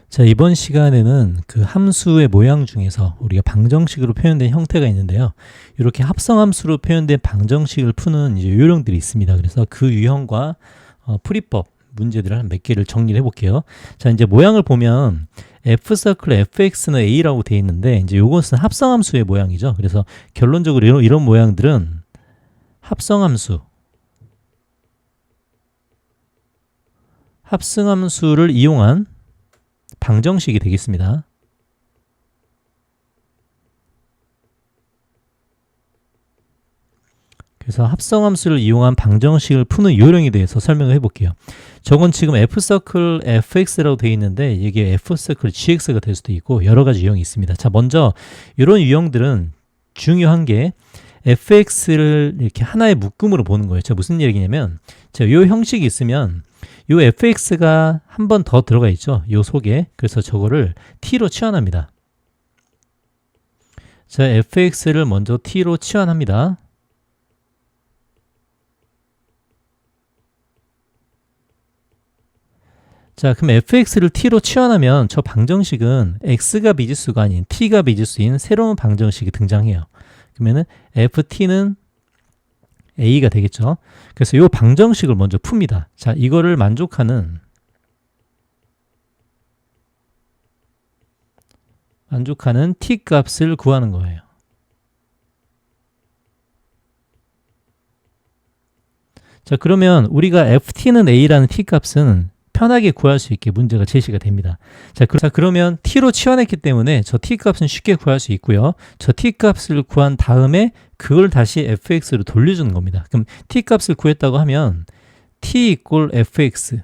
자, 이번 시간에는 그 함수의 모양 중에서 우리가 방정식으로 표현된 형태가 있는데요. 이렇게 합성함수로 표현된 방정식을 푸는 이제 요령들이 있습니다. 그래서 그 유형과 풀이법 문제들을 한 몇 개를 정리를 해볼게요. 자, 이제 모양을 보면 f서클 fx는 a라고 되어 있는데 이제 이것은 합성함수의 모양이죠. 그래서 결론적으로 이런 모양들은 합성함수를 이용한 방정식이 되겠습니다. 그래서 합성함수를 이용한 방정식을 푸는 요령에 대해서 설명을 해볼게요. 저건 지금 f서클 fx라고 되어 있는데 이게 f서클 gx가 될 수도 있고 여러 가지 유형이 있습니다. 자, 먼저 이런 유형들은 중요한 게 fx를 이렇게 하나의 묶음으로 보는 거예요. 자, 무슨 얘기냐면 자, 이 형식이 있으면 이 fx가 한 번 더 들어가 있죠. 이 속에. 그래서 저거를 t로 치환합니다. 자, fx를 먼저 t로 치환합니다. 자, 그럼 fx를 t로 치환하면 저 방정식은 x가 미지수가 아닌 t가 미지수인 새로운 방정식이 등장해요. 그러면은 ft는 a가 되겠죠. 그래서 이 방정식을 먼저 풉니다. 자, 이거를 만족하는 t 값을 구하는 거예요. 자, 그러면 우리가 ft는 a라는 t 값은 편하게 구할 수 있게 문제가 제시가 됩니다. 자, 그러면 t로 치환했기 때문에 저 t 값은 쉽게 구할 수 있고요. 저 t 값을 구한 다음에 그걸 다시 fx로 돌려주는 겁니다. 그럼 t 값을 구했다고 하면 t 이꼴 fx.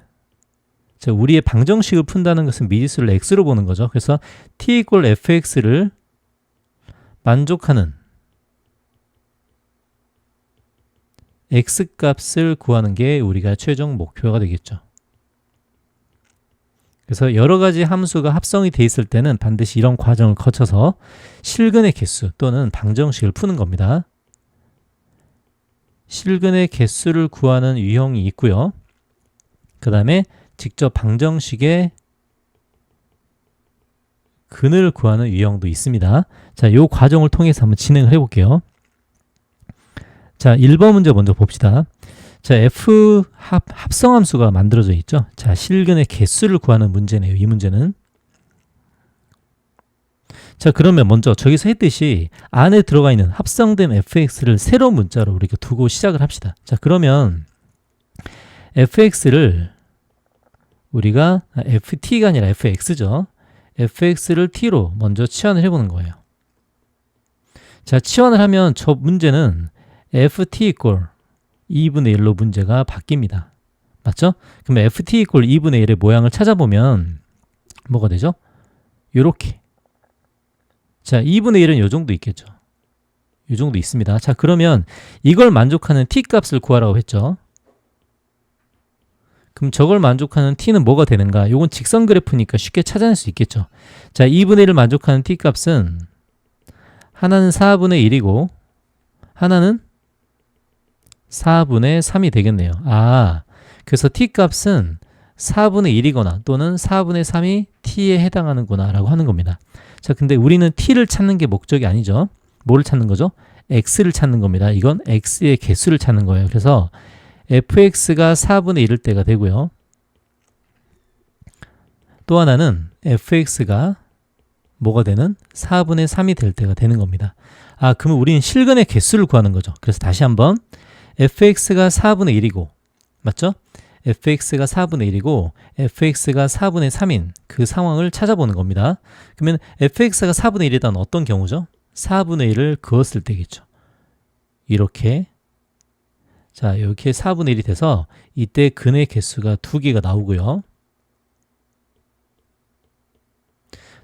자, 우리의 방정식을 푼다는 것은 미지수를 x로 보는 거죠. 그래서 t 이꼴 fx를 만족하는 x 값을 구하는 게 우리가 최종 목표가 되겠죠. 그래서 여러 가지 함수가 합성이 돼 있을 때는 반드시 이런 과정을 거쳐서 실근의 개수 또는 방정식을 푸는 겁니다. 실근의 개수를 구하는 유형이 있고요. 그 다음에 직접 방정식의 근을 구하는 유형도 있습니다. 자, 이 과정을 통해서 한번 진행을 해볼게요. 자, 1번 문제 먼저 봅시다. 자, f 합성함수가 만들어져 있죠. 자, 실근의 개수를 구하는 문제네요. 이 문제는. 자, 그러면 먼저 저기서 했듯이 안에 들어가 있는 합성된 fx를 새로운 문자로 우리가 두고 시작을 합시다. 자, 그러면 fx를 우리가 ft가 아니라 fx죠. fx를 t로 먼저 치환을 해보는 거예요. 자, 치환을 하면 저 문제는 ft 이꼴 2분의 1로 문제가 바뀝니다. 맞죠? 그럼 ft 이꼴 2분의 1의 모양을 찾아보면 뭐가 되죠? 요렇게. 자, 2분의 1은 요 정도 있겠죠. 요 정도 있습니다. 자, 그러면 이걸 만족하는 t 값을 구하라고 했죠. 그럼 저걸 만족하는 t는 뭐가 되는가? 요건 직선 그래프니까 쉽게 찾아낼 수 있겠죠. 자, 2분의 1을 만족하는 t 값은 하나는 4분의 1이고 하나는 4분의 3이 되겠네요. 아, 그래서 t 값은 4분의 1이거나 또는 4분의 3이 t에 해당하는구나 라고 하는 겁니다. 자, 근데 우리는 t를 찾는 게 목적이 아니죠. 뭐를 찾는 거죠? x를 찾는 겁니다. 이건 x의 개수를 찾는 거예요. 그래서 fx가 4분의 1일 때가 되고요. 또 하나는 fx가 뭐가 되는? 4분의 3이 될 때가 되는 겁니다. 아, 그러면 우리는 실근의 개수를 구하는 거죠. 그래서 다시 한번 fx가 4분의 1이고 맞죠? fx가 4분의 1이고 fx가 4분의 3인 그 상황을 찾아보는 겁니다. 그러면 fx가 4분의 1이란 어떤 경우죠? 4분의 1을 그었을 때겠죠. 이렇게. 자, 이렇게 4분의 1이 돼서 이때 근의 개수가 2개가 나오고요.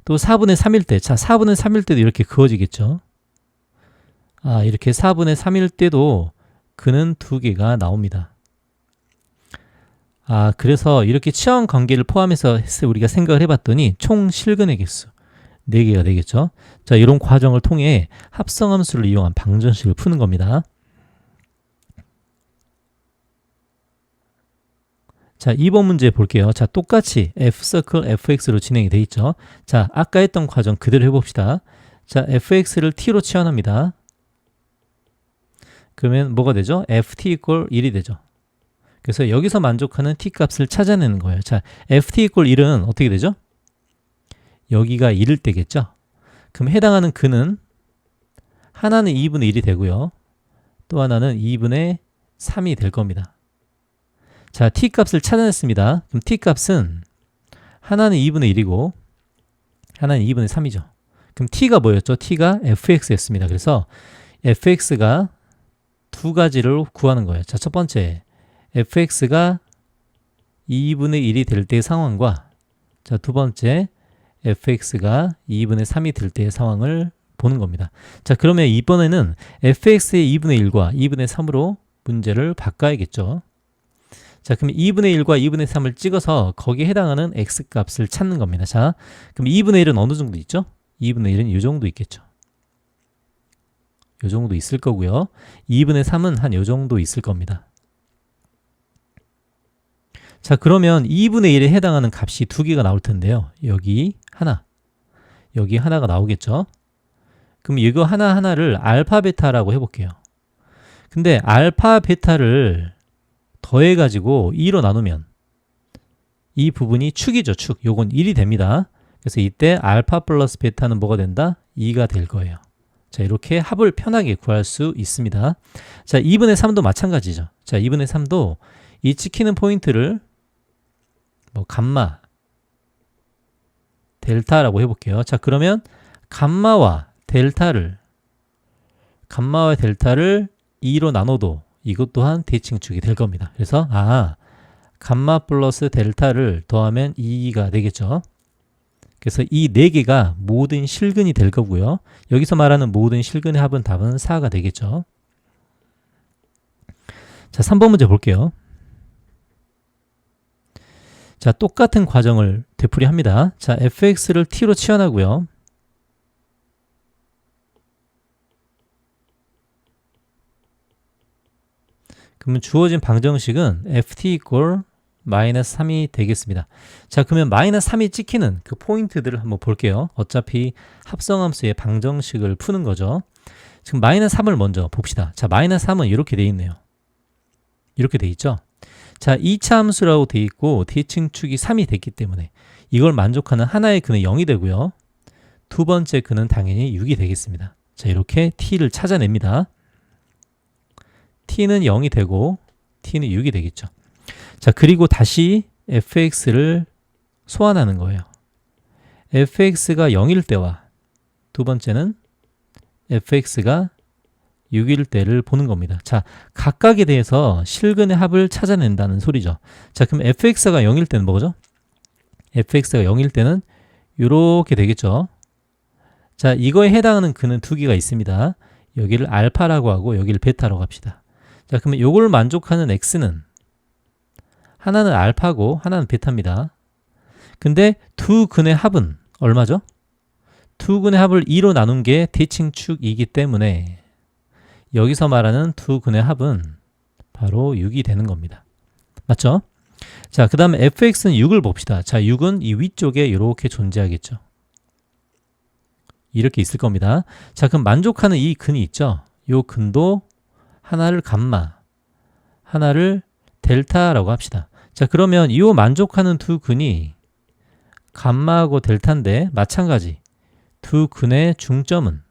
또 4분의 3일 때, 자, 4분의 3일 때도 이렇게 그어지겠죠. 아, 이렇게 4분의 3일 때도 근은 2개가 나옵니다. 아, 그래서 이렇게 치환 관계를 포함해서 우리가 생각을 해봤더니 총 실근의 개수 4개가 되겠죠. 자, 이런 과정을 통해 합성함수를 이용한 방정식을 푸는 겁니다. 자, 2번 문제 볼게요. 자, 똑같이 f서클 fx로 진행이 돼 있죠. 자, 아까 했던 과정 그대로 해봅시다. 자, fx를 t로 치환합니다. 그러면 뭐가 되죠? ft equal 1이 되죠. 그래서 여기서 만족하는 t 값을 찾아내는 거예요. 자, ft equal 1은 어떻게 되죠? 여기가 1일 때겠죠? 그럼 해당하는 근은 하나는 2분의 1이 되고요. 또 하나는 2분의 3이 될 겁니다. 자, t 값을 찾아냈습니다. 그럼 t 값은 하나는 2분의 1이고 하나는 2분의 3이죠. 그럼 t가 뭐였죠? t가 fx였습니다. 그래서 fx가 두 가지를 구하는 거예요. 자, 첫 번째 fx가 2분의 1이 될 때의 상황과 자, 두 번째 fx가 2분의 3이 될 때의 상황을 보는 겁니다. 자, 그러면 이번에는 fx의 2분의 1과 2분의 3으로 문제를 바꿔야겠죠. 자, 그럼 2분의 1과 2분의 3을 찍어서 거기에 해당하는 x값을 찾는 겁니다. 자, 그럼 2분의 1은 어느 정도 있죠? 2분의 1은 이 정도 있겠죠. 이 정도 있을 거고요. 2분의 3은 한 이 정도 있을 겁니다. 자, 그러면 2분의 1에 해당하는 값이 두 개가 나올 텐데요. 여기 하나, 여기 하나가 나오겠죠. 그럼 이거 하나하나를 알파, 베타라고 해볼게요. 근데 알파, 베타를 더해가지고 2로 나누면 이 부분이 축이죠. 축. 요건 1이 됩니다. 그래서 이때 알파 플러스 베타는 뭐가 된다? 2가 될 거예요. 자, 이렇게 합을 편하게 구할 수 있습니다. 자, 2분의 3도 마찬가지죠. 자, 2분의 3도 이 찍히는 포인트를 뭐 감마, 델타라고 해볼게요. 자, 그러면 감마와 델타를 2로 나눠도 이것 또한 대칭축이 될 겁니다. 그래서 감마 플러스 델타를 더하면 2가 되겠죠. 그래서 이 4개가 모든 실근이 될 거고요. 여기서 말하는 모든 실근의 합은 답은 4가 되겠죠. 자, 3번 문제 볼게요. 자, 똑같은 과정을 되풀이합니다. 자, fx를 t로 치환하고요. 그러면 주어진 방정식은 ft equal 마이너스 3이 되겠습니다. 자, 그러면 마이너스 3이 찍히는 그 포인트들을 한번 볼게요. 어차피 합성함수의 방정식을 푸는 거죠. 지금 마이너스 3을 먼저 봅시다. 자, 마이너스 3은 이렇게 돼 있네요. 이렇게 돼 있죠. 자, 2차 함수라고 돼 있고 대칭축이 3이 됐기 때문에 이걸 만족하는 하나의 근은 0이 되고요. 두 번째 근은 당연히 6이 되겠습니다. 자, 이렇게 t를 찾아냅니다. t는 0이 되고 t는 6이 되겠죠. 자, 그리고 다시 fx를 소환하는 거예요. fx가 0일 때와 두 번째는 fx가 6일 때를 보는 겁니다. 자, 각각에 대해서 실근의 합을 찾아낸다는 소리죠. 자, 그럼 fx가 0일 때는 뭐죠? fx가 0일 때는 이렇게 되겠죠. 자, 이거에 해당하는 근은 두 개가 있습니다. 여기를 알파라고 하고 여기를 베타라고 합시다. 자, 그러면 이걸 만족하는 x는 하나는 알파고 하나는 베타입니다. 근데 두 근의 합은 얼마죠? 두 근의 합을 2로 나눈 게 대칭축이기 때문에 여기서 말하는 두 근의 합은 바로 6이 되는 겁니다. 맞죠? 자, 그 다음에 fx는 6을 봅시다. 자, 6은 이 위쪽에 이렇게 존재하겠죠. 이렇게 있을 겁니다. 자, 그럼 만족하는 이 근이 있죠? 이 근도 하나를 감마, 하나를 델타라고 합시다. 자, 그러면 이 만족하는 두 근이 감마하고 델타인데 마찬가지 두 근의 중점은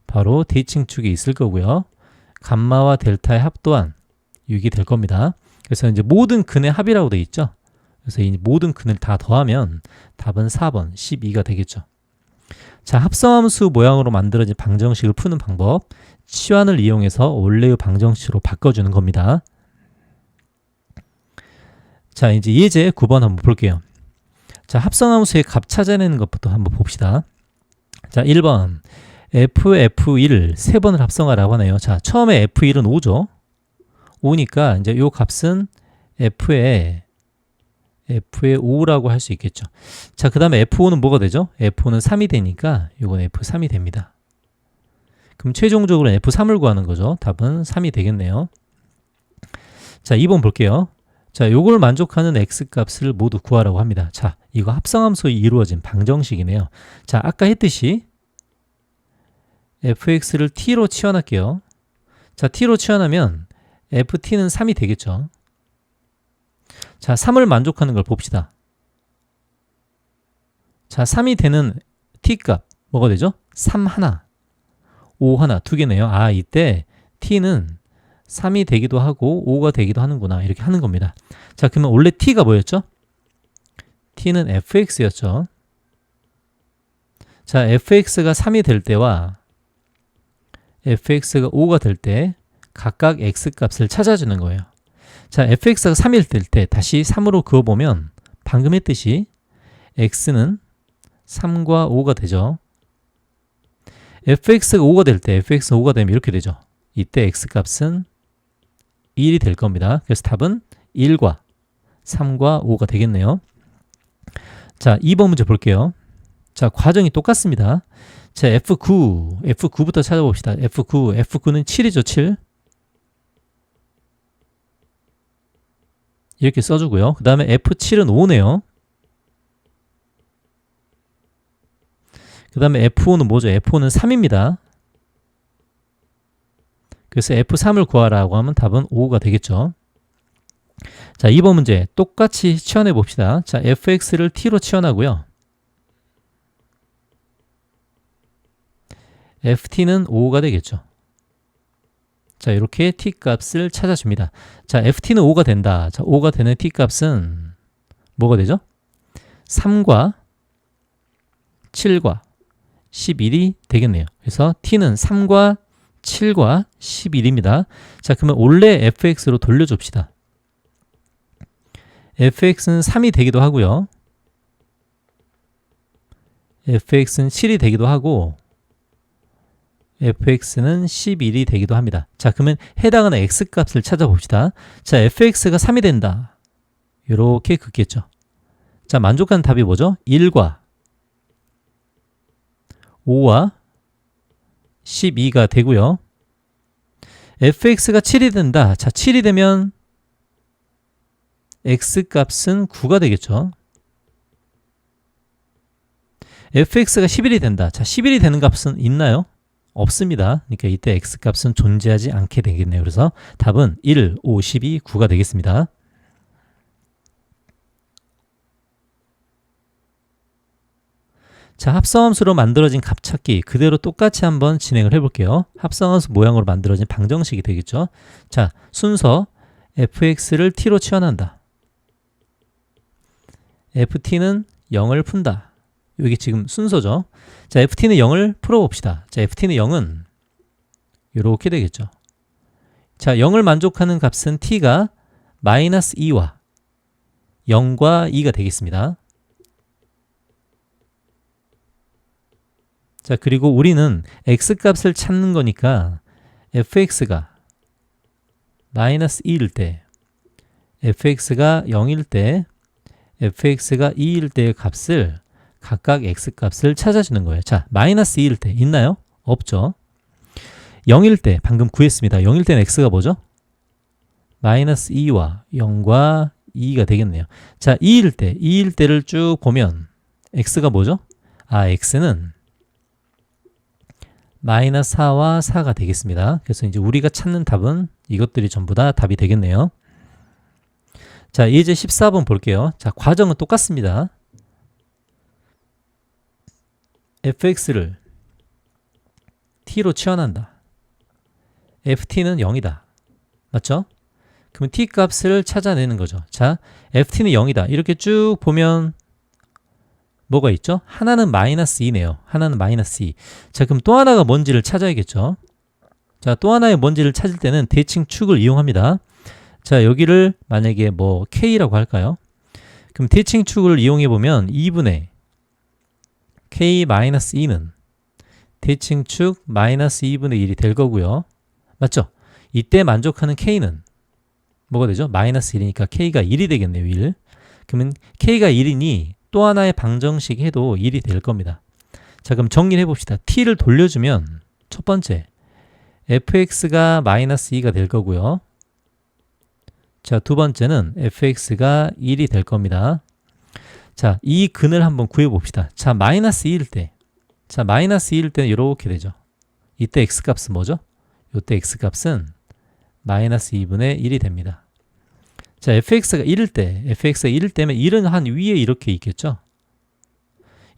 바로 대칭축에 있을 거고요. 감마와 델타의 합 또한 6이 될 겁니다. 그래서 이제 모든 근의 합이라고 되어 있죠. 그래서 이 모든 근을 다 더하면 답은 4번 12가 되겠죠. 자, 합성함수 모양으로 만들어진 방정식을 푸는 방법, 치환을 이용해서 원래의 방정식으로 바꿔주는 겁니다. 자, 이제 예제 9번 한번 볼게요. 자, 합성함수의 값 찾아내는 것부터 한번 봅시다. 자, 1번 f1을 3번을 합성하라고 하네요. 자, 처음에 f1은 5죠. 5니까 이제 요 값은 f의 5라고 할 수 있겠죠. 자, 그 다음에 f5는 뭐가 되죠? f5는 3이 되니까 이건 f3이 됩니다. 그럼 최종적으로 f3을 구하는 거죠. 답은 3이 되겠네요. 자, 2번 볼게요. 자, 요걸 만족하는 x값을 모두 구하라고 합니다. 자, 이거 합성함수에 이루어진 방정식이네요. 자, 아까 했듯이 fx를 t로 치환할게요. 자, t로 치환하면 ft는 3이 되겠죠. 자, 3을 만족하는 걸 봅시다. 자, 3이 되는 t값 뭐가 되죠? 3 하나, 5 하나, 두 개네요. 아, 이때 t는 3이 되기도 하고 5가 되기도 하는구나, 이렇게 하는 겁니다. 자, 그러면 원래 t가 뭐였죠? t는 fx였죠. 자, fx가 3이 될 때와 fx가 5가 될 때 각각 x값을 찾아주는 거예요. 자, fx가 3일 될 때 다시 3으로 그어보면 방금 했듯이 x는 3과 5가 되죠. fx가 5가 될 때, fx가 5가 되면 이렇게 되죠. 이때 x값은 1이 될 겁니다. 그래서 답은 1과 3과 5가 되겠네요. 자, 2번 문제 볼게요. 자, 과정이 똑같습니다. 자, F9부터 찾아봅시다. F9는 7이죠, 7. 이렇게 써주고요. 그 다음에 F7은 5네요. 그 다음에 F5는 뭐죠? F5는 3입니다. 그래서 F3을 구하라고 하면 답은 5가 되겠죠. 자, 2번 문제 똑같이 치환해 봅시다. 자, fx를 t로 치환하고요. ft는 5가 되겠죠. 자, 이렇게 t값을 찾아줍니다. 자, ft는 5가 된다. 자, 5가 되는 t값은 뭐가 되죠? 3과 7과 11이 되겠네요. 그래서 t는 3과 7과 11입니다. 자, 그러면 원래 fx로 돌려줍시다. fx는 3이 되기도 하고요. fx는 7이 되기도 하고 fx는 11이 되기도 합니다. 자, 그러면 해당하는 x값을 찾아봅시다. 자, fx가 3이 된다. 이렇게 긋겠죠. 자, 만족하는 답이 뭐죠? 1과 5와 12가 되고요. fx가 7이 된다. 자, 7이 되면 x값은 9가 되겠죠. fx가 11이 된다. 자, 11이 되는 값은 있나요? 없습니다. 그러니까 이때 x값은 존재하지 않게 되겠네요. 그래서 답은 1, 5, 12, 9가 되겠습니다. 자, 합성함수로 만들어진 값 찾기 그대로 똑같이 한번 진행을 해볼게요. 합성함수 모양으로 만들어진 방정식이 되겠죠. 자, 순서 fx를 t로 치환한다. ft는 0을 푼다. 여기 지금 순서죠. 자, ft는 0을 풀어봅시다. 자, ft는 0은 이렇게 되겠죠. 자, 0을 만족하는 값은 t가 마이너스 2와 0과 2가 되겠습니다. 자, 그리고 우리는 x값을 찾는 거니까 fx가 마이너스 2일 때, fx가 0일 때, fx가 2일 때의 값을 각각 x값을 찾아주는 거예요. 자, 마이너스 2일 때 있나요? 없죠. 0일 때 방금 구했습니다. 0일 때는 x가 뭐죠? 마이너스 2와 0과 2가 되겠네요. 자, 2일 때를 쭉 보면 x가 뭐죠? 아, x는 마이너스 4와 4가 되겠습니다. 그래서 이제 우리가 찾는 답은 이것들이 전부 다 답이 되겠네요. 자, 이제 14번 볼게요. 자, 과정은 똑같습니다. fx를 t로 치환한다. ft는 0이다. 맞죠? 그럼 t 값을 찾아내는 거죠. 자, ft는 0이다. 이렇게 쭉 보면 뭐가 있죠? 하나는 마이너스 2네요. 하나는 마이너스 2. 자, 그럼 또 하나가 뭔지를 찾아야겠죠. 자, 또 하나의 뭔지를 찾을 때는 대칭축을 이용합니다. 자, 여기를 만약에 뭐 k라고 할까요? 그럼 대칭축을 이용해 보면 2분의 k-2는 대칭축 마이너스 2분의 1이 될 거고요. 맞죠? 이때 만족하는 k는 뭐가 되죠? 마이너스 1이니까 k가 1이 되겠네요. 1. 그러면 k가 1이니 또 하나의 방정식 해도 1이 될 겁니다. 자, 그럼 정리를 해봅시다. t를 돌려주면 첫 번째 fx가 마이너스 2가 될 거고요. 자, 두 번째는 fx가 1이 될 겁니다. 자, 이 근을 한번 구해봅시다. 자, 마이너스 2일 때. 자, 마이너스 2일 때는 이렇게 되죠. 이때 x값은 뭐죠? 이때 x값은 마이너스 2분의 1이 됩니다. 자, fx가 1일 때면 1은 한 위에 이렇게 있겠죠?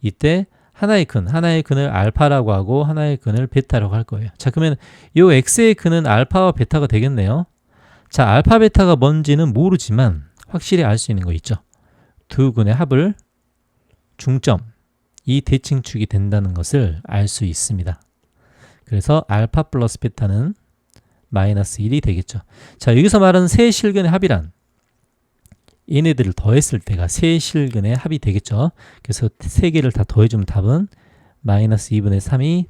이때 하나의 근을 알파라고 하고 하나의 근을 베타라고 할 거예요. 자, 그러면 이 x의 근은 알파와 베타가 되겠네요. 자, 알파, 베타가 뭔지는 모르지만 확실히 알 수 있는 거 있죠. 두 근의 합을 중점, 이 대칭축이 된다는 것을 알 수 있습니다. 그래서 알파 플러스 베타는 마이너스 1이 되겠죠. 자, 여기서 말하는 세 실근의 합이란 얘네들을 더했을 때가 세 실근의 합이 되겠죠. 그래서 세 개를 다 더해주면 답은 마이너스 2분의 3이